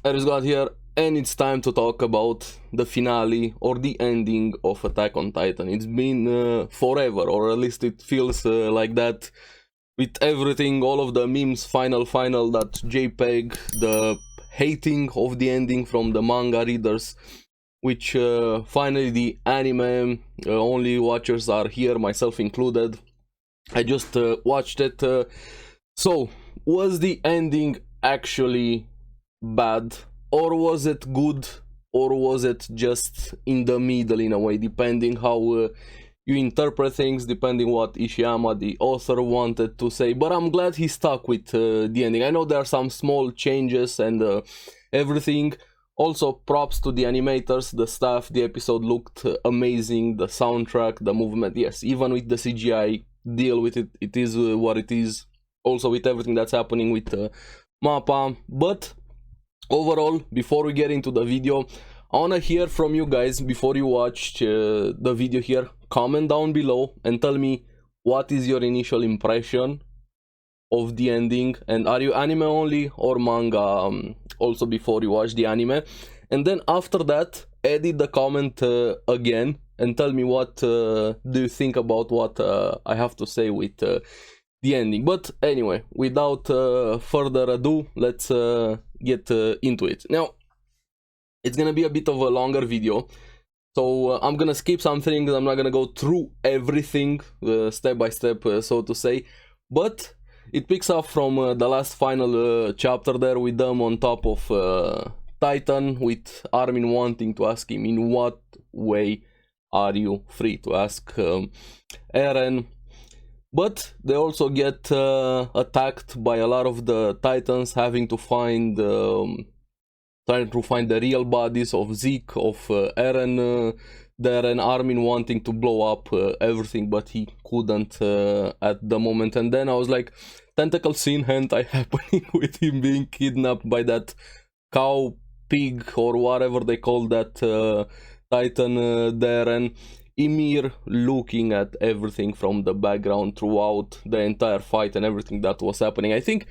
ARESxGOD here, and it's time to talk about the finale or the ending of Attack on Titan. It's been forever, or at least it feels like that, with everything, all of the memes, final, that JPEG, the hating of the ending from the manga readers, which finally the anime only watchers are here, myself included. I just watched it. So, was the ending actually bad, or was it good, or was it just in the middle in a way, depending how you interpret things, depending what Ishiyama, the author, wanted to say. But I'm glad he stuck with the ending. I know there are some small changes and everything. Also, props to the animators, the staff. The episode looked amazing, the soundtrack, the movement. Yes, even with the CGI, deal with it, it is what it is. Also with everything that's happening with Mappa. But overall, before we get into the video, I wanna hear from you guys before you watch the video here. Comment down below and tell me what is your initial impression of the ending, and are you anime only or manga also before you watch the anime. And then after that, edit the comment again and tell me what do you think about what I have to say with the ending. But anyway, without further ado, let's get into it. Now, it's gonna be a bit of a longer video, so I'm gonna skip some things. I'm not gonna go through everything step by step, so to say, but it picks up from the last final chapter there, with them on top of Titan, with Armin wanting to ask him, in what way are you free, to ask Eren. But they also get attacked by a lot of the Titans, having to find trying to find the real bodies of Zeke, of Eren there, and Armin wanting to blow up everything, but he couldn't at the moment. And then I was like, tentacle scene hentai happening with him being kidnapped by that cow pig or whatever they call that Titan there, and Ymir looking at everything from the background throughout the entire fight and everything that was happening. I think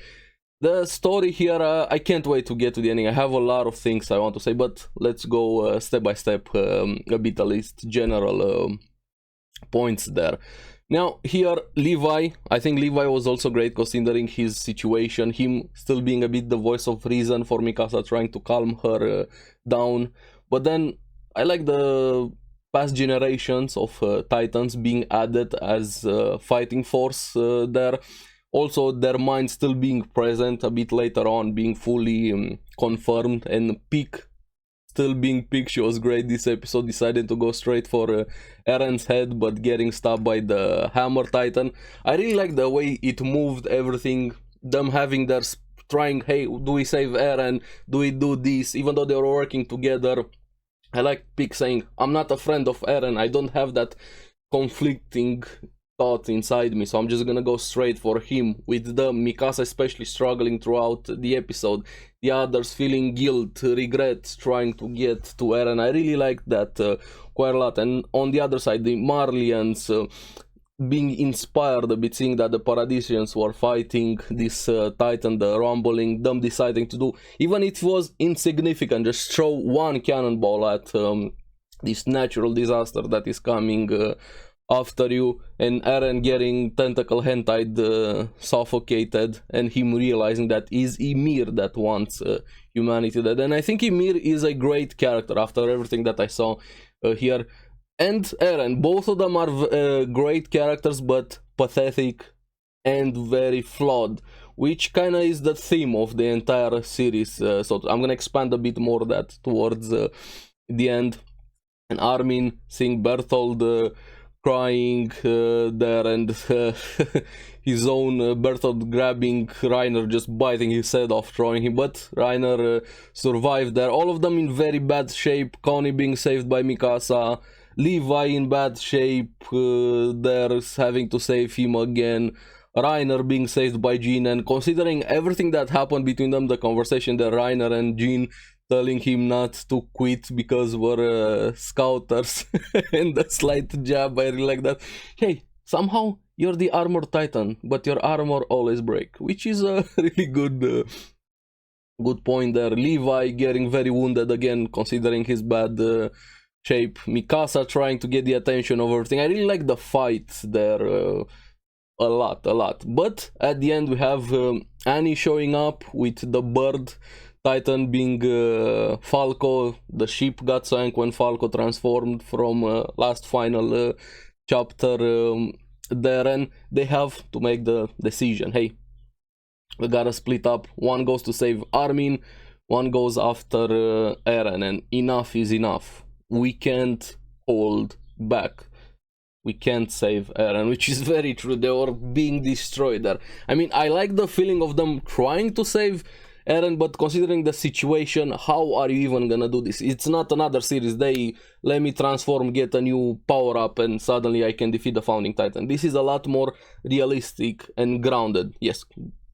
the story here, I can't wait to get to the ending. I have a lot of things I want to say, but let's go step by step, a bit at least general points there. Now here, Levi, I think Levi was also great considering his situation, him still being a bit the voice of reason for Mikasa, trying to calm her down. But then I like the past generations of Titans being added as fighting force there. Also, their mind still being present a bit later on, being fully confirmed, and Peak still being Peak. She was great this episode, decided to go straight for Eren's head, but getting stopped by the Hammer Titan. I really like the way it moved everything, them having their trying, hey, do we save Eren, do we do this, even though they were working together. I like Peak saying, I'm not a friend of Eren, I don't have that conflicting thought inside me, so I'm just gonna go straight for him, with the Mikasa especially struggling throughout the episode, the others feeling guilt, regret, trying to get to Eren. I really like that quite a lot. And on the other side, the Marlians being inspired a bit, seeing that the Paradisians were fighting this Titan, the rumbling, them deciding to do, even if it was insignificant, just throw one cannonball at this natural disaster that is coming after you, and Eren getting tentacle hentai suffocated, and him realizing that is Ymir that wants humanity dead. And I think Ymir is a great character after everything that I saw here. And Eren, both of them are great characters, but pathetic and very flawed, which kind of is the theme of the entire series. So I'm gonna expand a bit more that towards the end. And Armin seeing Berthold crying there, and his own Berthold grabbing Reiner, just biting his head off, throwing him, but Reiner survived there. All of them in very bad shape. Connie being saved by Mikasa, Levi in bad shape, there having to save him again, Reiner being saved by Jean. And considering everything that happened between them, the conversation that Reiner and Jean telling him not to quit because we're scouters, and the slight jab, I really like that. Hey, somehow you're the armor titan, but your armor always break, which is a really good Good point there. Levi getting very wounded again, considering his bad shape. Mikasa trying to get the attention of everything. I really like the fight there a lot. But at the end we have Annie showing up with the bird Titan being Falco. The ship got sank when Falco transformed from last final chapter there, and they have to make the decision. Hey, we gotta split up. One goes to save Armin, one goes after Eren, and enough is enough. We can't hold back. We can't save Eren, which is very true. They were being destroyed there. I mean, I like the feeling of them trying to save Eren, but considering the situation, how are you even gonna do this? It's not another series. They let me transform, get a new power up, and suddenly I can defeat the Founding Titan. This is a lot more realistic and grounded. Yes,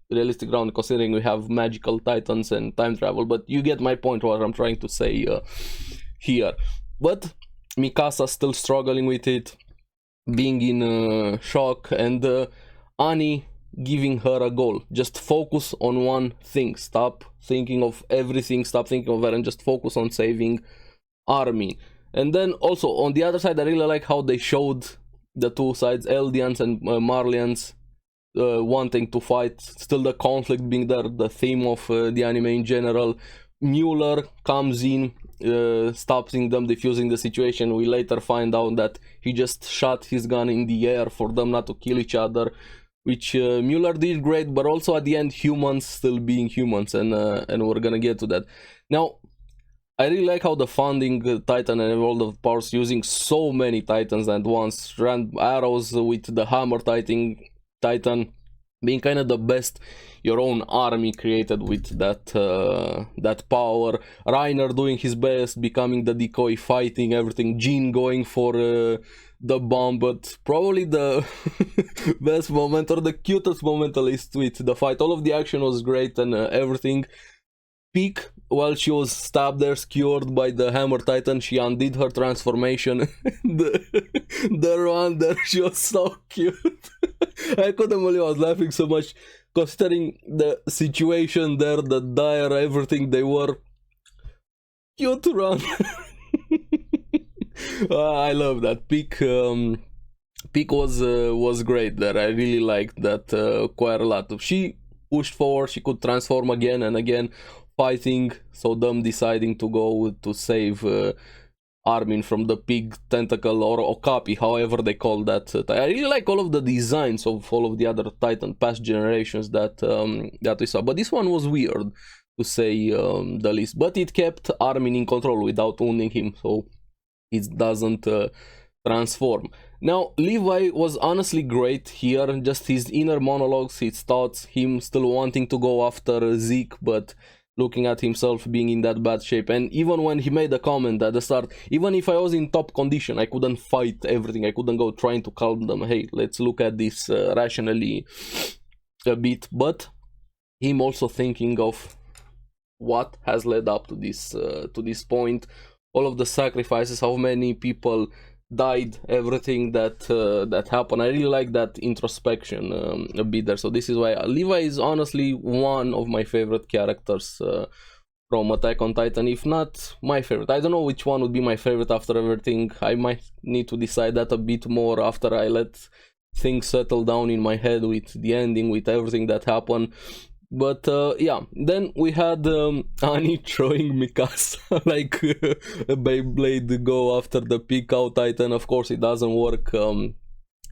realistic ground, considering we have magical titans and time travel, but you get my point what I'm trying to say here. But Mikasa still struggling with it, being in shock, and Annie giving her a goal. Just focus on one thing. Stop thinking of everything, stop thinking of that, and just focus on saving Armin. And then also on the other side, I really like how they showed the two sides, Eldians and Marlians, wanting to fight, still the conflict being there, the theme of the anime in general. Mueller comes in, stopping them, defusing the situation. We later find out that he just shot his gun in the air for them not to kill each other, which Mueller did great, but also at the end humans still being humans, and we're gonna get to that. Now, I really like how the Founding Titan and all the powers using so many Titans at once, ran arrows with the Hammer Titan being kind of the best your own army created with that power. Reiner doing his best, becoming the decoy, fighting everything. Jean going for the bomb, but probably the best moment, or the cutest moment at least, with the fight. All of the action was great and everything. Peak, while she was stabbed there, skewered by the Hammer Titan, she undid her transformation. the run there, she was so cute. I couldn't believe I was laughing so much, considering the situation there, the dire, everything they were. Cute run. I love that. Peak was great there. I really liked that quite a lot. She pushed forward, she could transform again and again, fighting, so them deciding to go to save Armin from the pig tentacle, or Okapi, however they call that. I really like all of the designs of all of the other Titan past generations that we saw, but this one was weird, to say the least. But it kept Armin in control without wounding him, so it doesn't transform. Now, Levi was honestly great here, just his inner monologues, his thoughts, him still wanting to go after Zeke, but looking at himself being in that bad shape. And even when he made a comment at the start, even if I was in top condition, I couldn't fight everything, I couldn't go trying to calm them. Hey, let's look at this rationally a bit. But him also thinking of what has led up to this point, all of the sacrifices, how many people died, everything that happened. I really like that introspection a bit there. So this is why Levi is honestly one of my favorite characters from Attack on Titan, if not my favorite. I don't know which one would be my favorite after everything. I might need to decide that a bit more after I let things settle down in my head with the ending, with everything that happened. But yeah, then we had Annie throwing Mikasa like a Beyblade go after the peak out Titan. Of course it doesn't work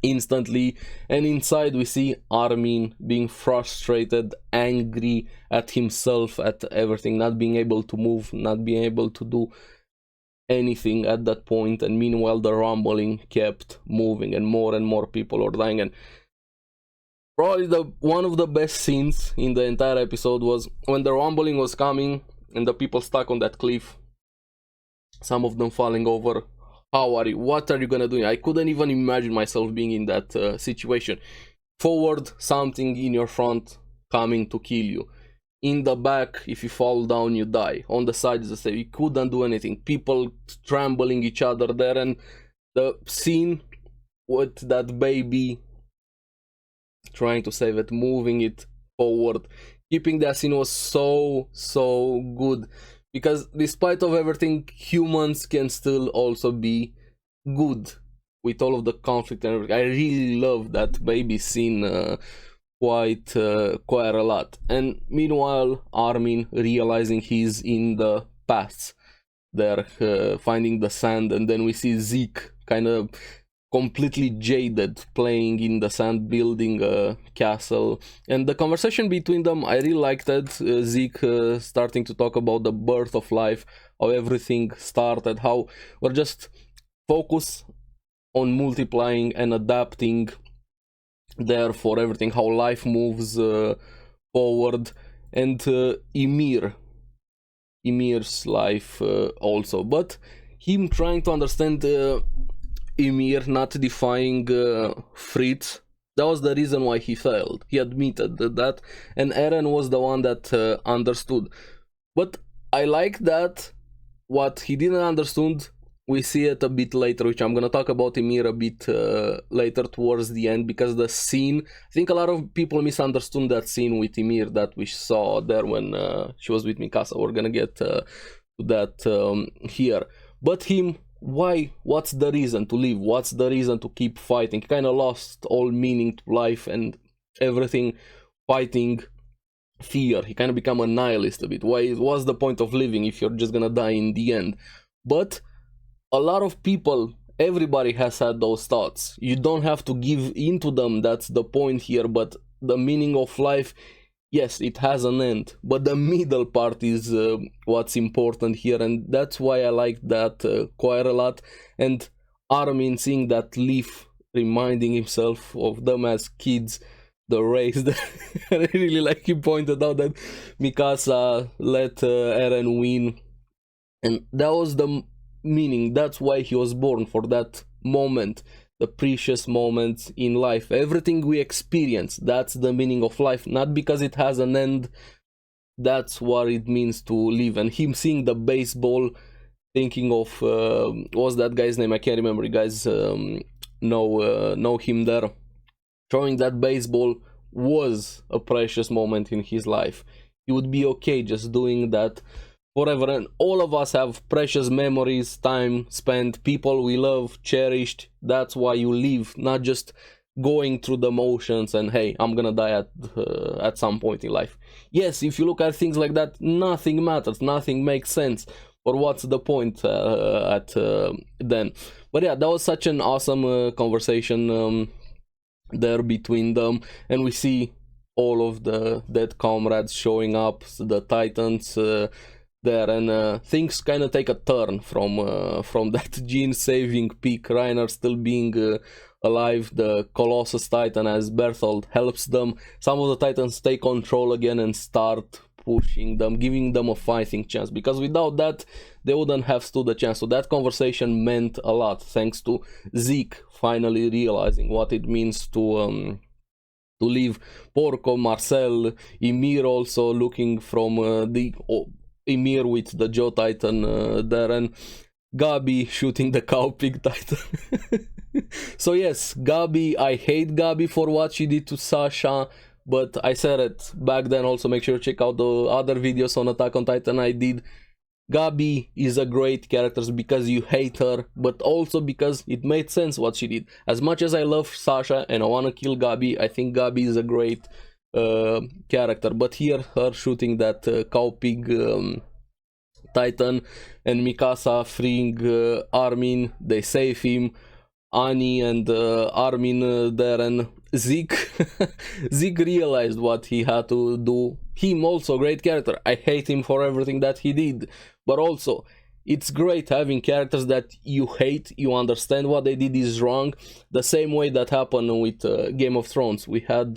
instantly, and inside we see Armin being frustrated, angry at himself, at everything, not being able to move, not being able to do anything at that point. And meanwhile the rumbling kept moving, and more people are dying. And probably one of the best scenes in the entire episode was when the rumbling was coming and the people stuck on that cliff, some of them falling over. What are you gonna do? I couldn't even imagine myself being in that situation. Forward, something in your front coming to kill you. In the back, if you fall down, you die. On the side is the same. You couldn't do anything. People trampling each other there, and the scene with that baby trying to save it, moving it forward, keeping that scene was so good, because despite of everything, humans can still also be good with all of the conflict and everything. I really love that baby scene quite a lot. And meanwhile, Armin realizing he's in the past, they're finding the sand, and then we see Zeke kind of completely jaded, playing in the sand, building a castle. And the conversation between them, I really liked it. Zeke starting to talk about the birth of life, how everything started, how we're just focused on multiplying and adapting there for everything, how life moves forward. And Ymir's life also, but him trying to understand Ymir not defying Fritz. That was the reason why he failed. He admitted that, and Eren was the one that understood. But I like that what he didn't understand, we see it a bit later, which I'm gonna talk about Ymir a bit later towards the end, because the scene, I think a lot of people misunderstood that scene with Ymir that we saw there when she was with Mikasa. We're gonna get to that here. But him, why? What's the reason to live? What's the reason to keep fighting? He kind of lost all meaning to life and everything, fighting fear. He kind of become a nihilist a bit. What's the point of living if you're just gonna die in the end? But a lot of people, everybody has had those thoughts. You don't have to give into them, that's the point here. But the meaning of life, yes, it has an end, but the middle part is what's important here, and that's why I like that quite a lot. And Armin seeing that leaf, reminding himself of them as kids, the race. I really like you pointed out that Mikasa let Eren win, and that was the meaning. That's why he was born, for that moment, the precious moments in life. Everything we experience, that's the meaning of life, not because it has an end. That's what it means to live. And him seeing the baseball, thinking of what's that guy's name? I can't remember. You guys know him there. Showing that baseball was a precious moment in his life. He would be okay just doing that forever. And all of us have precious memories, time spent, people we love, cherished. That's why you live, not just going through the motions and hey, I'm gonna die at some point in life. Yes, if you look at things like that, nothing matters, nothing makes sense. Or what's the point then? But yeah, that was such an awesome conversation there between them, and we see all of the dead comrades showing up, the Titans there, and things kind of take a turn from that Jean saving peak, Reiner still being alive, the Colossus Titan as Berthold helps them, some of the Titans take control again and start pushing them, giving them a fighting chance, because without that they wouldn't have stood a chance. So that conversation meant a lot, thanks to Zeke finally realizing what it means to live. Porco, Marcel, Ymir also looking from the Ymir with the Joe Titan there, and Gabi shooting the cow pig Titan. So yes, Gabi, I hate Gabi for what she did to Sasha, but I said it back then. Also make sure to check out the other videos on Attack on Titan I did. Gabi is a great character because you hate her, but also because it made sense what she did. As much as I love Sasha and I want to kill Gabi, I think Gabi is a great character. But here, her shooting that cow pig Titan, and Mikasa freeing Armin, they save him. Annie and Armin there, and Zeke. Zeke realized what he had to do. Him also great character. I hate him for everything that he did, but also it's great having characters that you hate, you understand what they did is wrong. The same way that happened with Game of Thrones. We had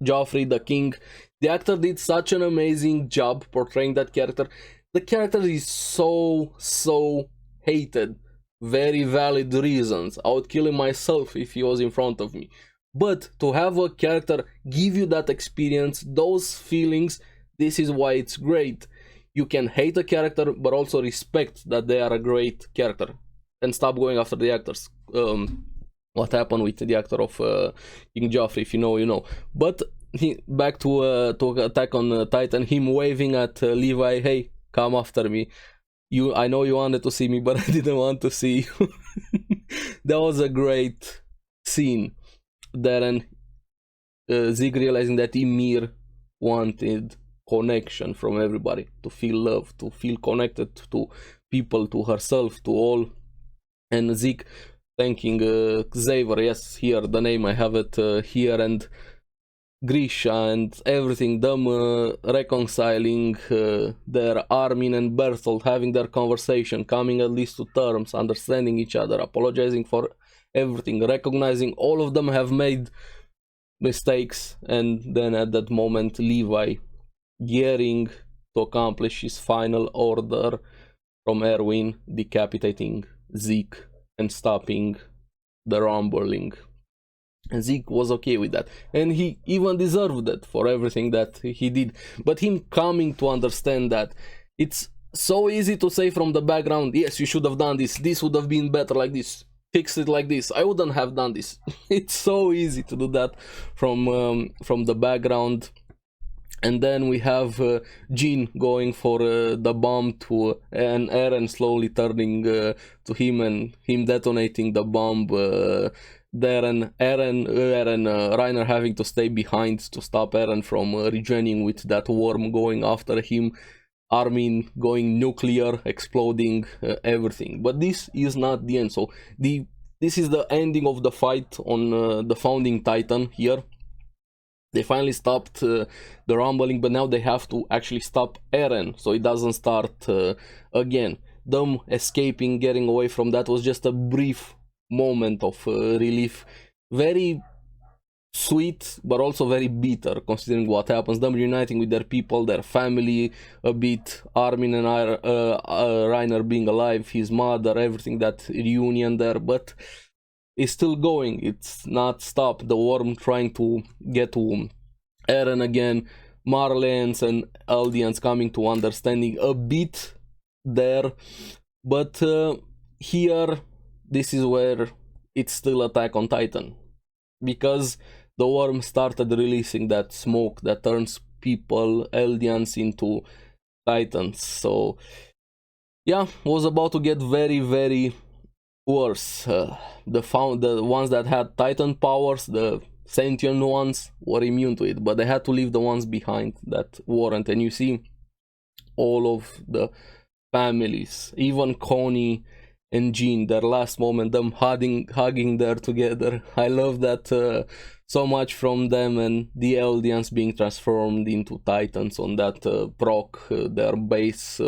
Joffrey the king. The actor did such an amazing job portraying that character. The character is so hated. Very valid reasons. I would kill him myself if he was in front of me. But to have a character give you that experience, those feelings, this is why it's great. You can hate a character, but also respect that they are a great character. And stop going after the actors. What happened with the actor of King Joffrey, if you know, you know. But back to Attack on Titan, him waving at Levi, hey, come after me. I know you wanted to see me, but I didn't want to see you. That was a great scene there, and Zeke realizing that Ymir wanted connection from everybody, to feel love, to feel connected to people, to herself, to all. And Zeke thanking Xavier, yes, here the name, I have it here, and Grisha and everything, them reconciling their Armin and Bertolt, having their conversation, coming at least to terms, understanding each other, apologizing for everything, recognizing all of them have made mistakes. And then at that moment, Levi gearing to accomplish his final order from Erwin, decapitating Zeke and stopping the rumbling. And Zeke was okay with that, and he even deserved it for everything that he did. But him coming to understand that it's so easy to say from the background, yes, you should have done this would have been better like this, fix it like this, I wouldn't have done this. It's so easy to do that from the background. And then we have Jean going for the bomb and Eren slowly turning to him and him detonating the bomb there, and Reiner having to stay behind to stop Eren from rejoining with that worm going after him, Armin going nuclear, exploding everything. But this is not the end. So this is the ending of the fight on the Founding Titan here. They finally stopped the rumbling, but now they have to actually stop Eren so it doesn't start again. Them escaping, getting away from that was just a brief moment of relief. Very sweet, but also very bitter considering what happens. Them reuniting with their people, their family a bit. Armin and Reiner being alive, his mother, everything, that reunion there. But it's still going, it's not stopped. The worm trying to get to Eren again, Marleyans and Eldians coming to understanding a bit there. But here, this is where it's still Attack on Titan, because the worm started releasing that smoke that turns people, Eldians, into Titans. So yeah, was about to get very, very worse. The ones that had Titan powers, the sentient ones, were immune to it, but they had to leave the ones behind that weren't. And you see all of the families, even Connie and Jean, their last moment, them hugging there together. I love that so much from them, and the Eldians being transformed into Titans on that proc, their base.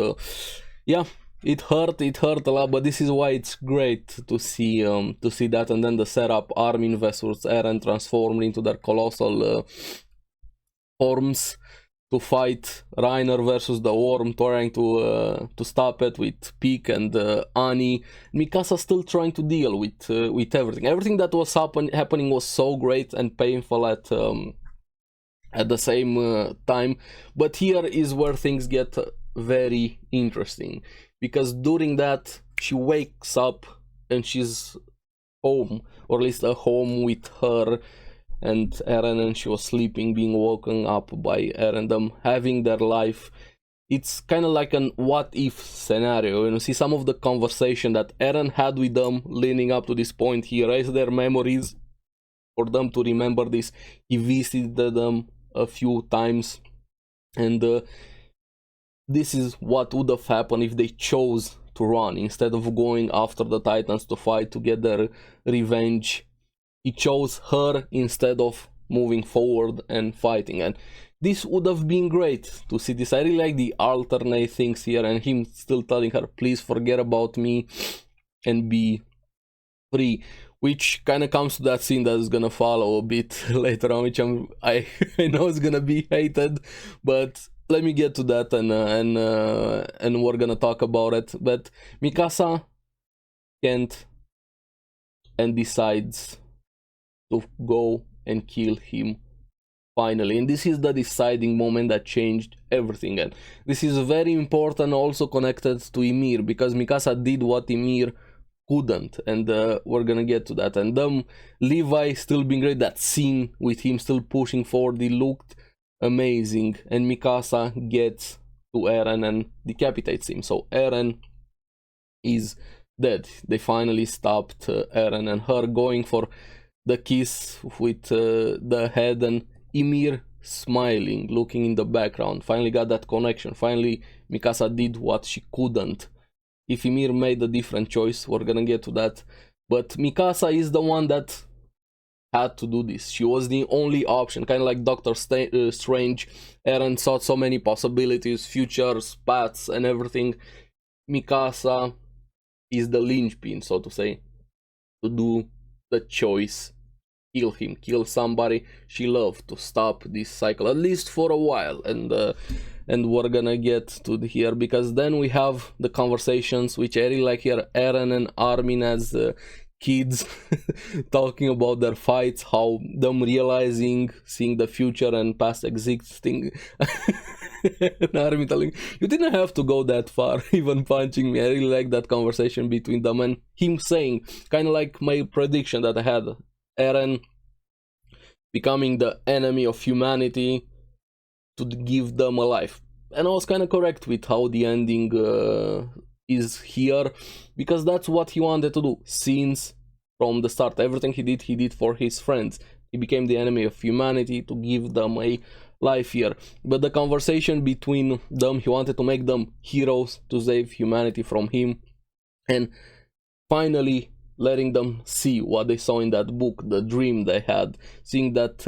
Yeah, it hurt a lot, but this is why it's great to see that. And then the setup, Armin versus Eren transformed into their colossal forms to fight Reiner versus the worm, trying to stop it with Peak and Annie. Mikasa still trying to deal with everything. Everything that was happening was so great and painful at the same time. But here is where things get very interesting, because during that she wakes up and she's home, or at least a home with her and Eren, and she was sleeping, being woken up by Eren, them having their life. It's kind of like an what if scenario. You see some of the conversation that Eren had with them leading up to this point. He erased their memories for them to remember this. He visited them a few times, and this is what would have happened if they chose to run instead of going after the Titans to fight to get their revenge. He chose her instead of moving forward and fighting, and this would have been great to see this. I really like the alternate things here, and him still telling her, please forget about me and be free, which kind of comes to that scene that is gonna follow a bit later on, which I know is gonna be hated, but let me get to that, and we're gonna talk about it. But Mikasa can't, and decides to go and kill him finally, and this is the deciding moment that changed everything. And this is very important, also connected to Ymir, because Mikasa did what Ymir couldn't, and we're gonna get to that. And Levi still being great, that scene with him still pushing forward, it looked amazing, and Mikasa gets to Eren and decapitates him. So Eren is dead. They finally stopped Eren and her going for the kiss with the head, and Ymir smiling, looking in the background. Finally got that connection. Finally Mikasa did what she couldn't. If Ymir made a different choice, we're gonna get to that, but Mikasa is the one that had to do this. She was the only option, kind of like Doctor Strange. Eren saw so many possibilities, futures, paths, and everything. Mikasa is the linchpin, so to say, to do the choice. Kill him, kill somebody she loved, to stop this cycle, at least for a while. And we're gonna get to here, because then we have the conversations, which I really like here. Eren and Armin as kids talking about their fights, how them realizing, seeing the future and past existing. And Armin telling, you didn't have to go that far, even punching me. I really like that conversation between them, and him saying, kind of like my prediction that I had, Eren becoming the enemy of humanity to give them a life. And I was kind of correct with how the ending is here, because that's what he wanted to do since from the start. Everything he did for his friends. He became the enemy of humanity to give them a life here. But the conversation between them, he wanted to make them heroes to save humanity from him, and finally letting them see what they saw in that book, the dream they had, seeing that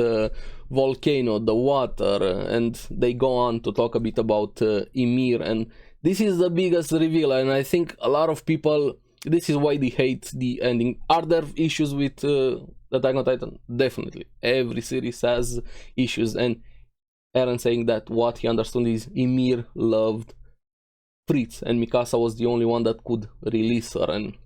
volcano, the water, and they go on to talk a bit about Ymir. And this is the biggest reveal, and I think a lot of people, this is why they hate the ending. Are there issues with Attack on Titan? Definitely. Every series has issues, and Eren saying that what he understood is Ymir loved Fritz, and Mikasa was the only one that could release her, and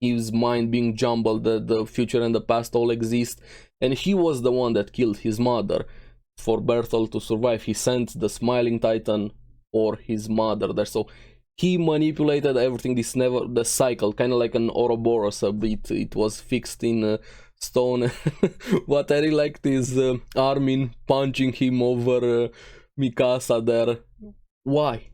his mind being jumbled, that the future and the past all exist, and he was the one that killed his mother. For Bertolt to survive, he sent the Smiling Titan or his mother there, so he manipulated everything. This never, the cycle, kind of like an Ouroboros a bit, it was fixed in stone. What I really liked is Armin punching him over Mikasa there. Why?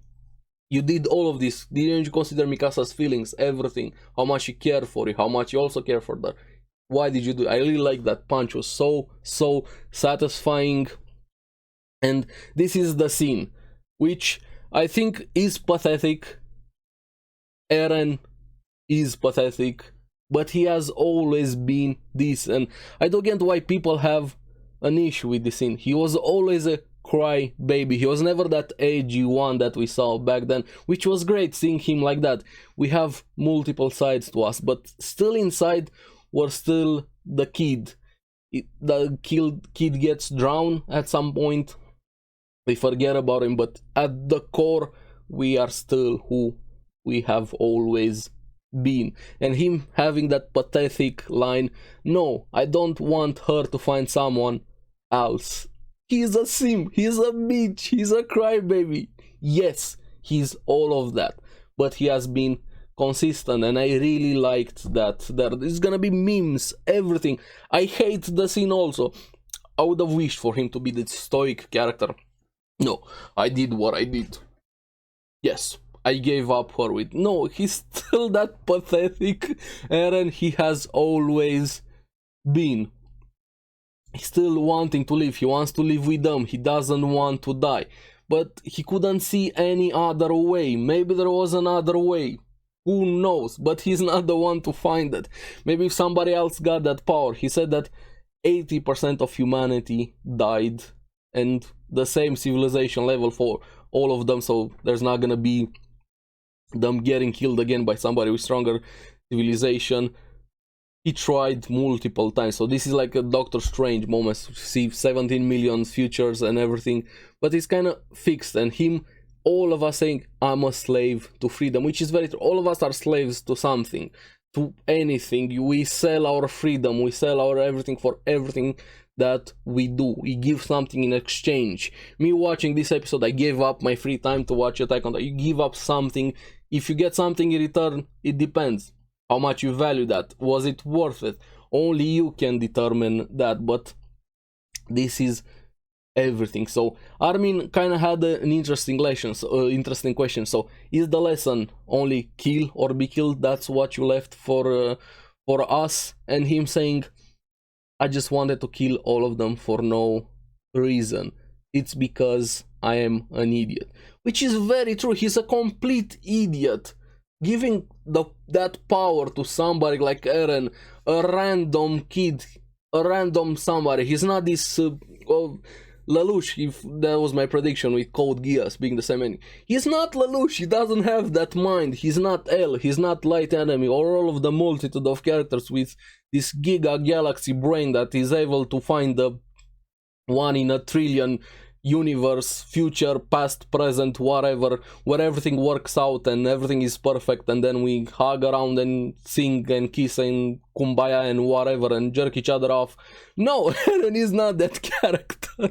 You did all of this. Didn't you consider Mikasa's feelings, everything? How much she cared for you, how much you also care for her? Why did you do it? I really like that punch. It was so satisfying. And this is the scene, which I think is pathetic. Eren is pathetic, but he has always been this, and I don't get why people have an issue with this scene. He was always a cry baby. He was never that edgy one that we saw back then, which was great seeing him like that. We have multiple sides to us, but still inside we're still the kid. The kid gets drowned at some point, we forget about him, but at the core we are still who we have always been. And him having that pathetic line, no, I don't want her to find someone else. He's a sim, he's a bitch, he's a crybaby. Yes, he's all of that, but he has been consistent, and I really liked that. There's gonna be memes, everything. I hate the scene also. I would have wished for him to be the stoic character. No, I did what I did. Yes, I gave up her with. No, he's still that pathetic Eren he has always been. He's still wanting to live. He wants to live with them. He doesn't want to die. But he couldn't see any other way. Maybe there was another way. Who knows? But he's not the one to find it. Maybe if somebody else got that power. He said that 80% of humanity died, and the same civilization level for all of them, so there's not gonna be them getting killed again by somebody with stronger civilization. He tried multiple times, so this is like a Doctor Strange moment. See 17 million futures and everything, but it's kind of fixed. And him, all of us saying, I'm a slave to freedom, which is very true. All of us are slaves to something, to anything. We sell our freedom, we sell our everything for everything that we do. We give something in exchange. Me watching this episode, I gave up my free time to watch Attack on Titan. You give up something. If you get something in return, it depends. how much you value that. Was it worth it? Only you can determine that, but this is everything. So Armin kind of had an interesting question. So is the lesson only kill or be killed? That's what you left for us. And him saying, I just wanted to kill all of them for no reason. It's because I am an idiot, which is very true. He's a complete idiot. Giving that power to somebody like Eren, a random kid, a random somebody. He's not this Lelouch, if that was my prediction with Code Geass being the same enemy. He's not Lelouch, he doesn't have that mind. He's not L, he's not Light Enemy, or all of the multitude of characters with this giga galaxy brain that is able to find the 1 in a trillion universe, future, past, present, whatever, where everything works out and everything is perfect, and then we hug around and sing and kiss and kumbaya and whatever and jerk each other off. No, Eren is not that character.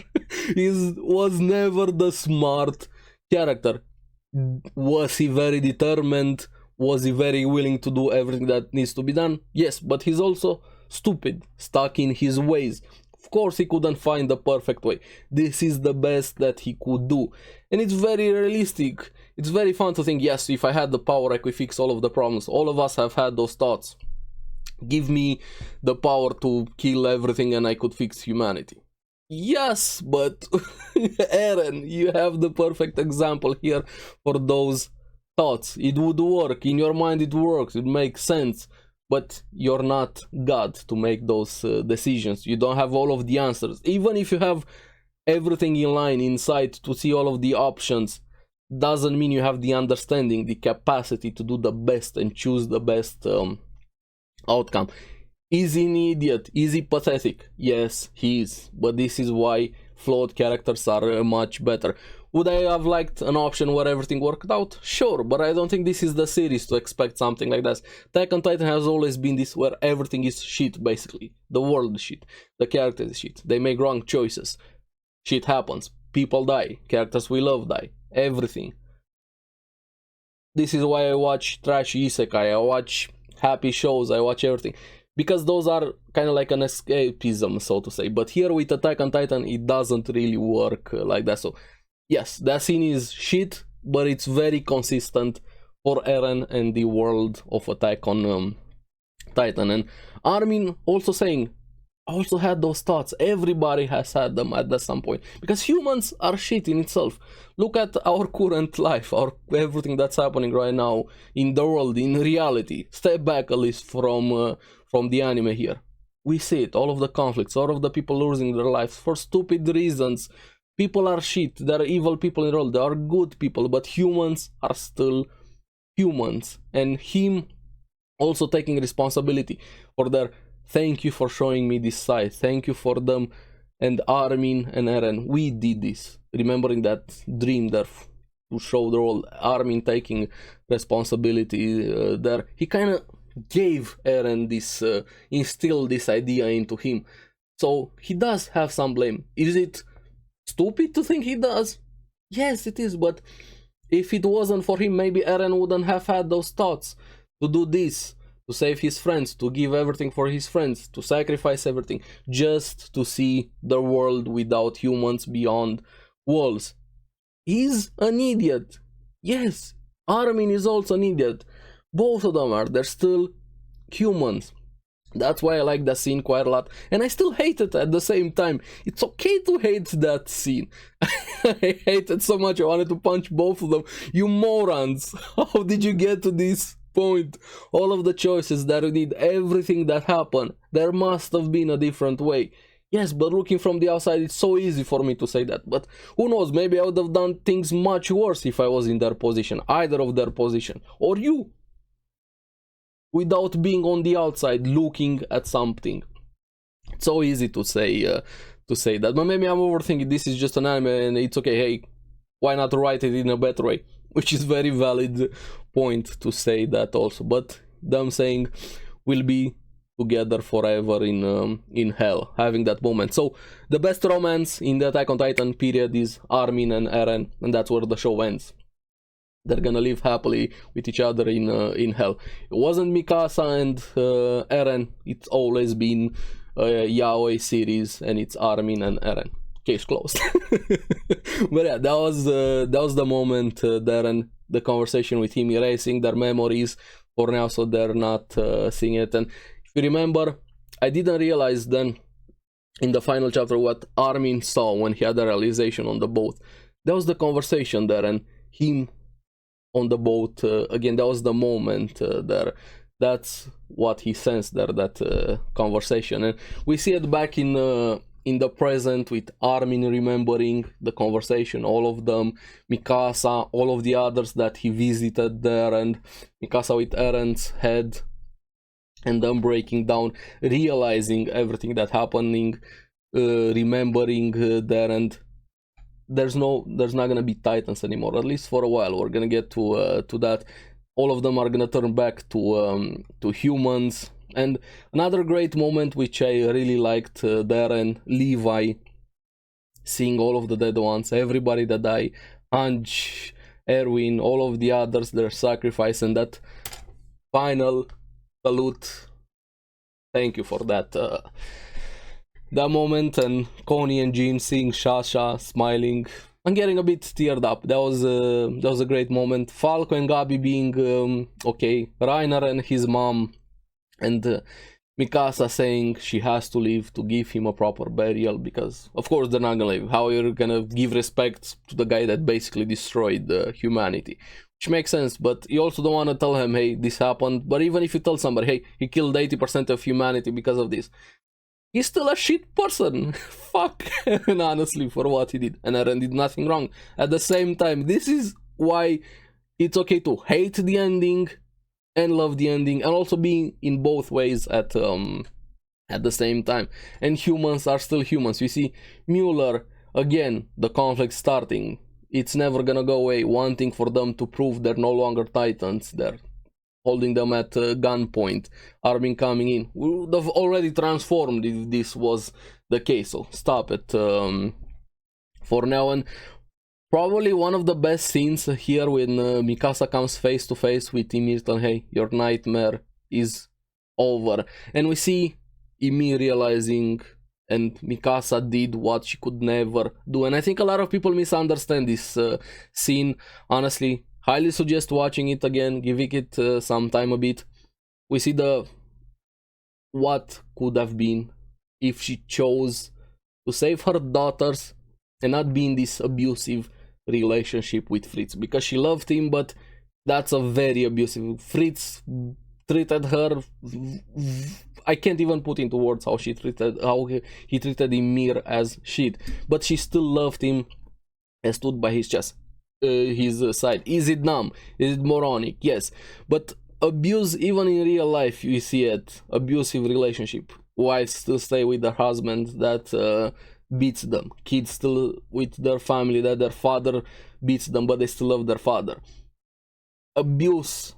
He was never the smart character. Was he very determined? Was he very willing to do everything that needs to be done? Yes, but he's also stupid, stuck in his ways. Of course he couldn't find the perfect way. This is the best that he could do. And it's very realistic. It's very fun to think, yes, if I had the power I could fix all of the problems. All of us have had those thoughts. Give me the power to kill everything and I could fix humanity. Yes, but Eren, you have the perfect example here for those thoughts. It would work. In your mind it works. It makes sense. But you're not God to make those decisions. You don't have all of the answers. Even if you have everything in line inside to see all of the options, doesn't mean you have the understanding, the capacity to do the best and choose the best outcome. Is he an idiot? Is he pathetic? Yes, he is. But this is why flawed characters are much better. Would I have liked an option where everything worked out? Sure, but I don't think this is the series to expect something like this. Attack on Titan has always been this where everything is shit, basically. The world is shit. The characters is shit. They make wrong choices. Shit happens. People die. Characters we love die. Everything. This is why I watch trashy isekai. I watch happy shows. I watch everything. Because those are kind of like an escapism, so to say. But here with Attack on Titan, it doesn't really work like that. So yes, that scene is shit, but it's very consistent for Eren and the world of Attack on Titan. And Armin also saying, I also had those thoughts. Everybody has had them at some point. Because humans are shit in itself. Look at our current life, everything that's happening right now in the world, in reality. Step back at least from the anime here. We see it, all of the conflicts, all of the people losing their lives for stupid reasons. People are shit, there are evil people in the world, there are good people, but humans are still humans. And him also taking responsibility for their, thank you for showing me this side, thank you for them, and Armin and Eren, we did this. Remembering that dream there to show the world, Armin taking responsibility there. He kind of gave Eren this, instilled this idea into him. So he does have some blame. Is it stupid to think he does? Yes, it is, but if it wasn't for him, maybe Eren wouldn't have had those thoughts to do this, to save his friends, to give everything for his friends, to sacrifice everything, just to see the world without humans beyond walls. He's an idiot. Yes, Armin is also an idiot. Both of them are, they're still humans. That's why I like that scene quite a lot. And I still hate it at the same time. It's okay to hate that scene. I hate it so much I wanted to punch both of them. You morons! How did you get to this point? All of the choices that you did, everything that happened, there must have been a different way. Yes, but looking from the outside, it's so easy for me to say that. But who knows, maybe I would have done things much worse if I was in their position. Either of their position. Or you. Without being on the outside looking at something. It's so easy to say that, but maybe I'm overthinking. This is just an anime and it's okay. Hey, why not write it in a better way? Which is very valid point to say that also. But them saying we'll be together forever in hell, having that moment. So the best romance in the Attack on Titan period is Armin and Eren, and that's where the show ends. they're gonna live happily with each other in hell. It wasn't Mikasa and Eren. It's always been a yaoi series, and it's Armin and Eren. Case closed. But yeah, that was the moment there, and the conversation with him, erasing their memories for now, so they're not seeing it. And if you remember, I didn't realize then in the final chapter what Armin saw when he had the realization on the boat. That was the conversation there, and him on the boat again. That was the moment there. That's what he sensed there, that conversation. And we see it back in the present with Armin remembering the conversation, all of them, Mikasa, all of the others that he visited there, and Mikasa with Eren's head, and them breaking down, realizing everything that happening, remembering there. And there's not gonna be Titans anymore, at least for a while. We're gonna get to that. All of them are gonna turn back to humans. And another great moment which I really liked there, and Levi seeing all of the dead ones, everybody that died, Anj, Erwin, all of the others, their sacrifice, and that final salute. Thank you for that that moment. And Connie and Jean seeing Shasha smiling. I'm getting a bit teared up. That was a great moment. Falco and Gabi being okay. Reiner and his mom, and Mikasa saying she has to live to give him a proper burial, because of course they're not gonna live. How are you gonna give respect to the guy that basically destroyed humanity? Which makes sense, but you also don't want to tell him, hey, this happened. But even if you tell somebody, hey, he killed 80% of humanity because of this, he's still a shit person. Fuck Eren, honestly, for what he did. And Eren did nothing wrong. At the same time, this is why it's okay to hate the ending and love the ending, and also be in both ways at the same time. And humans are still humans. We see Mueller, again, the conflict starting. It's never gonna go away, wanting for them to prove they're no longer Titans. They're holding them at gunpoint. Armin coming in. We would have already transformed if this was the case, so stop it for now. And probably one of the best scenes here, when Mikasa comes face to face with Ymir, and hey, your nightmare is over. And we see Ymir realizing, and Mikasa did what she could never do. And I think a lot of people misunderstand this scene. Honestly, highly suggest watching it again, giving it some time a bit. We see what could have been if she chose to save her daughters and not be in this abusive relationship with Fritz, because she loved him, but that's a very abusive. Fritz treated her, I can't even put into words how he treated Ymir as shit, but she still loved him and stood by his chest, his side. Is it dumb? Is it moronic? Yes, but abuse, even in real life, you see it. Abusive relationship. Wives still stay with their husband that beats them. Kids still with their family that their father beats them, but they still love their father. Abuse,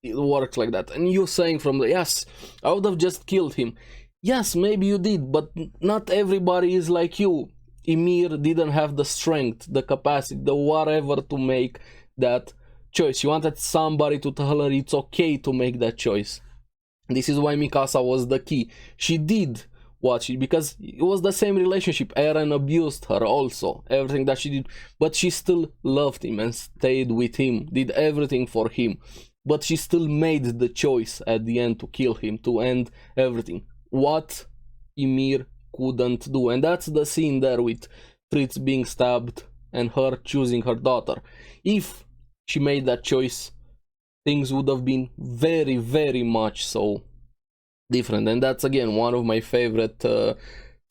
it works like that. And you saying from the, yes, I would have just killed him. Yes, maybe you did, but not everybody is like you. Ymir didn't have the strength, the capacity, the whatever to make that choice. She wanted somebody to tell her it's okay to make that choice. This is why Mikasa was the key. She did what she, because it was the same relationship. Eren abused her also, everything that she did, but she still loved him and stayed with him, did everything for him. But she still made the choice at the end to kill him, to end everything. What Ymir couldn't do. And that's the scene there with Fritz being stabbed and her choosing her daughter. If she made that choice, things would have been very, very much so different. And that's again one of my favorite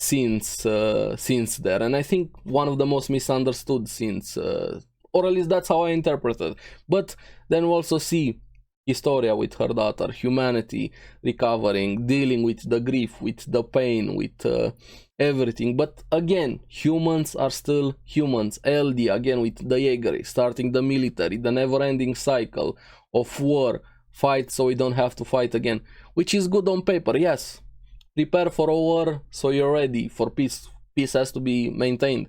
scenes there. And I think one of the most misunderstood scenes, or at least that's how I interpret it. But then we also see Historia with her daughter, humanity recovering, dealing with the grief, with the pain, with everything. But again, humans are still humans. LD again with the Jaeger, starting the military, the never-ending cycle of war, fight so we don't have to fight again, which is good on paper, yes. Prepare for a war so you're ready for peace. Peace has to be maintained.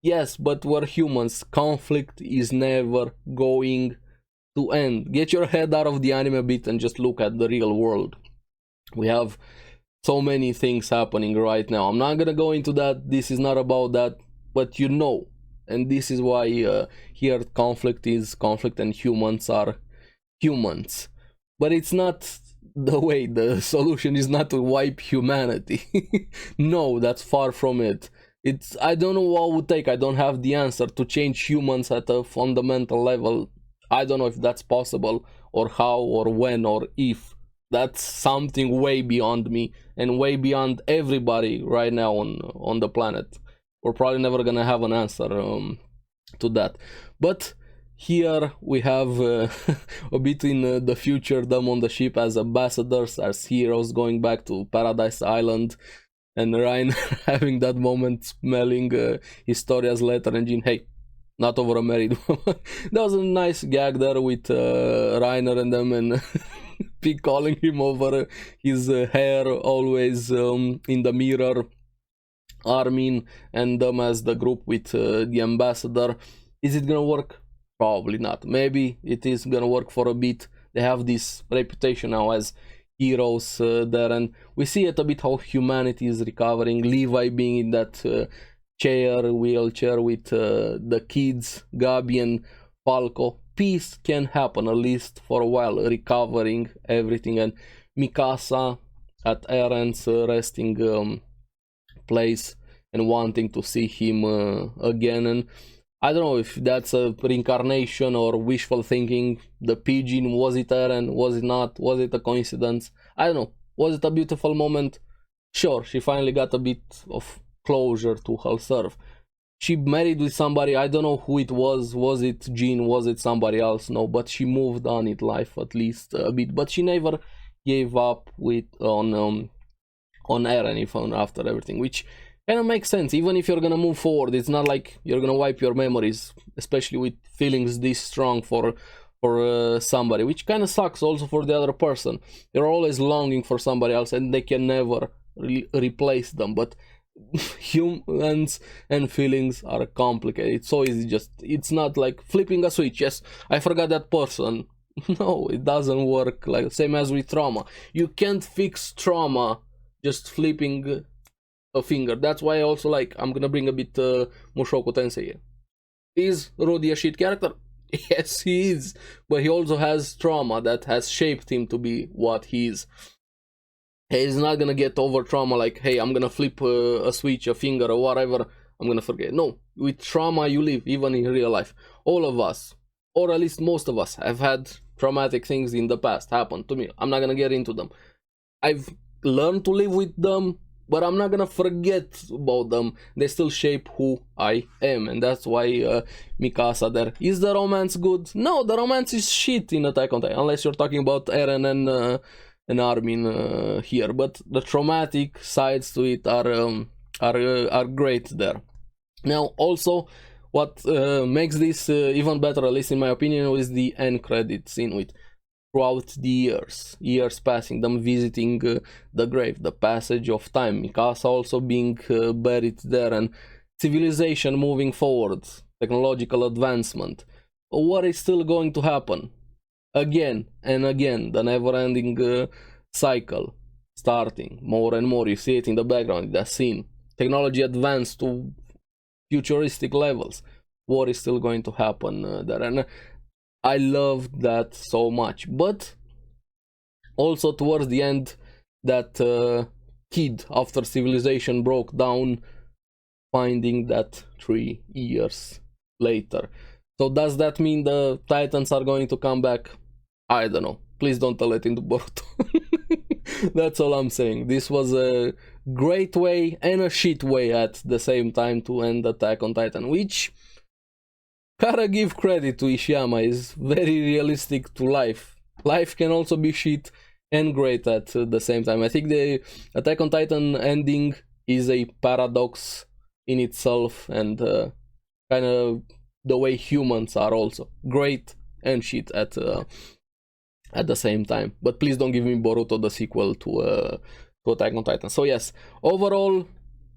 Yes, but we're humans. Conflict is never going to end. Get your head out of the anime a bit and just look at the real world. We have so many things happening right now. I'm not gonna go into that. This is not about that, but you know. And this is why here conflict is conflict and humans are humans. But it's not the way. The solution is not to wipe humanity. No, that's far from it. I don't know what would take. I don't have the answer to change humans at a fundamental level. I don't know if that's possible, or how, or when, or if. That's something way beyond me and way beyond everybody right now on the planet. We're probably never gonna have an answer to that. But here we have a bit in the future, them on the ship as ambassadors, as heroes, going back to Paradise Island, and Ryan having that moment, smelling Historia's letter, and Jean, hey, not over a married woman. That was a nice gag there with Reiner and them, and Pig calling him over his hair, always in the mirror. Armin and them as the group with the ambassador. Is it gonna work? Probably not. Maybe it is gonna work for a bit. They have this reputation now as heroes there, and we see it a bit how humanity is recovering. Levi being in that wheelchair with the kids, Gabi and Falco. Peace can happen, at least for a while, recovering everything, and Mikasa at Eren's resting place and wanting to see him again. And I don't know if that's a reincarnation or wishful thinking. The pigeon, was it Eren? Was it not? Was it a coincidence? I don't know. Was it a beautiful moment? Sure, she finally got a bit of closure to herself. She married with somebody, I don't know who it was. Was it Jean? Was it somebody else? No, but she moved on in life at least a bit. But she never gave up on Eren even after everything, which kind of makes sense. Even if you're gonna move forward, it's not like you're gonna wipe your memories, especially with feelings this strong for somebody, which kind of sucks also for the other person. You're always longing for somebody else and they can never replace them. But humans and feelings are complicated. It's so easy, it's not like flipping a switch. Yes, I forgot that person. No, it doesn't work like same as with trauma. You can't fix trauma just flipping a finger. That's why I also I'm gonna bring a bit Mushoku Tensei here. Is Rudy a shit character? Yes, he is, but he also has trauma that has shaped him to be what he is. He's not gonna get over trauma like, hey, I'm gonna flip a switch, a finger, or whatever, I'm gonna forget. No, with trauma you live, even in real life. All of us, or at least most of us, have had traumatic things in the past happen to me. I'm not gonna get into them. I've learned to live with them, but I'm not gonna forget about them. They still shape who I am, and that's why Mikasa there. Is the romance good? No, the romance is shit in Attack on Titan, unless you're talking about Eren and Armin here. But the traumatic sides to it are great there. Now, also, what makes this even better, at least in my opinion, is the end credit scene with throughout the years passing, them visiting the grave, the passage of time, Mikasa also being buried there, and civilization moving forward, technological advancement. What is still going to happen? Again and again, the never-ending cycle starting more and more. You see it in the background, that scene. Technology advanced to futuristic levels. What is still going to happen there? And I loved that so much. But also towards the end, that kid, after civilization broke down, finding that 3 years later. So does that mean the Titans are going to come back? I don't know. Please don't tell it into Boruto. That's all I'm saying. This was a great way and a shit way at the same time to end Attack on Titan, which, gotta give credit to Ishiyama, is very realistic to life. Life can also be shit and great at the same time. I think the Attack on Titan ending is a paradox in itself, and kind of the way humans are also great and shit at the same time. But please don't give me Boruto, the sequel to Attack on Titan. So yes, overall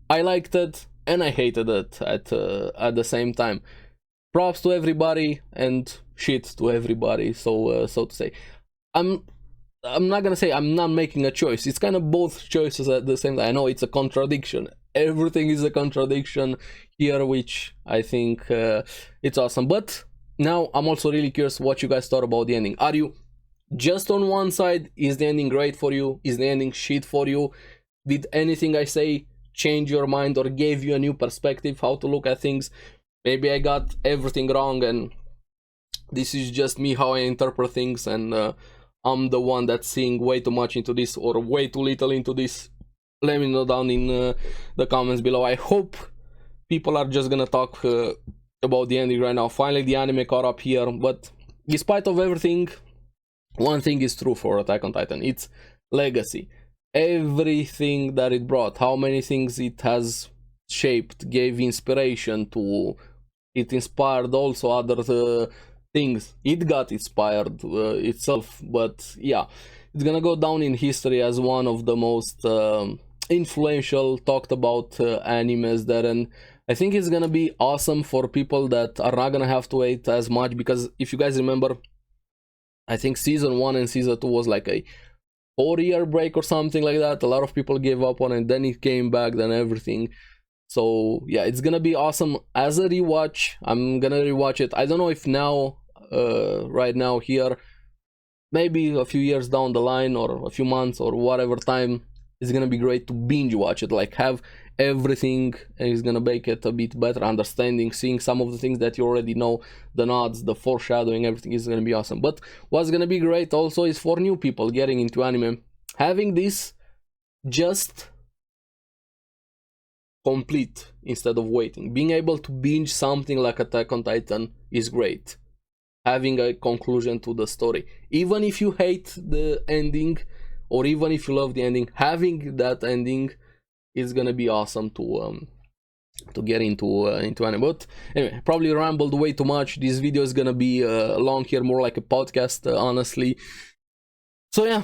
I liked it. and I hated it at the same time. Props to everybody and shit to everybody, so to say. I'm not gonna say I'm not making a choice. It's kind of both choices at the same time. I know it's a contradiction. Everything is a contradiction here, which I think it's awesome. But now I'm also really curious what you guys thought about the ending. Are you just on one side? Is the ending great for you? Is the ending shit for you? Did anything I say change your mind or gave you a new perspective how to look at things? Maybe I got everything wrong and this is just me how I interpret things, and I'm the one that's seeing way too much into this or way too little into this. Let me know down in the comments below. I hope people are just gonna talk about the ending right now. Finally the anime caught up here, but despite of everything, one thing is true for Attack on Titan. It's legacy. Everything that it brought, how many things it has shaped, gave inspiration to, it inspired also other things. It got inspired itself, but yeah, it's gonna go down in history as one of the most influential, talked about animes there, and I think it's gonna be awesome for people that are not gonna have to wait as much, because if you guys remember, I think season 1 and season 2 was like a 4-year break or something like that. A lot of people gave up on it, then it came back, then everything. So yeah, it's gonna be awesome as a rewatch. I'm gonna rewatch it. I don't know if now right now here, maybe a few years down the line or a few months or whatever time, it's gonna be great to binge watch it, like have everything, and it's gonna make it a bit better understanding, seeing some of the things that you already know, the nods, the foreshadowing, everything is gonna be awesome. But what's gonna be great also is for new people getting into anime, having this just complete instead of waiting. Being able to binge something like Attack on Titan is great. Having a conclusion to the story, even if you hate the ending or even if you love the ending, having that ending is gonna be awesome to get into anime. But anyway, probably rambled way too much. This video is gonna be long here, more like a podcast, honestly. So yeah,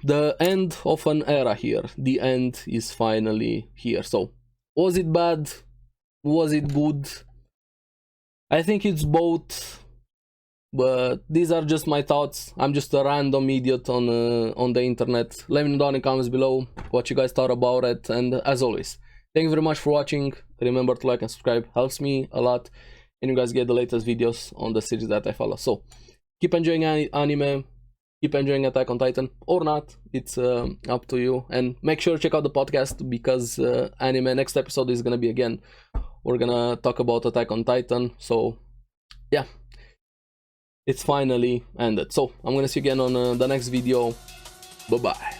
the end of an era here. The end is finally here. So was it bad? Was it good? I think it's both. But these are just my thoughts. I'm just a random idiot on the internet. Let me know down in the comments below what you guys thought about it. And as always, thank you very much for watching. Remember to like and subscribe, helps me a lot, and you guys get the latest videos on the series that I follow. So keep enjoying anime, keep enjoying Attack on Titan, or not. It's up to you. And make sure to check out the podcast, because anime next episode is gonna be, again, we're gonna talk about Attack on Titan. So yeah, it's finally ended. So I'm gonna see you again on the next video. Bye bye.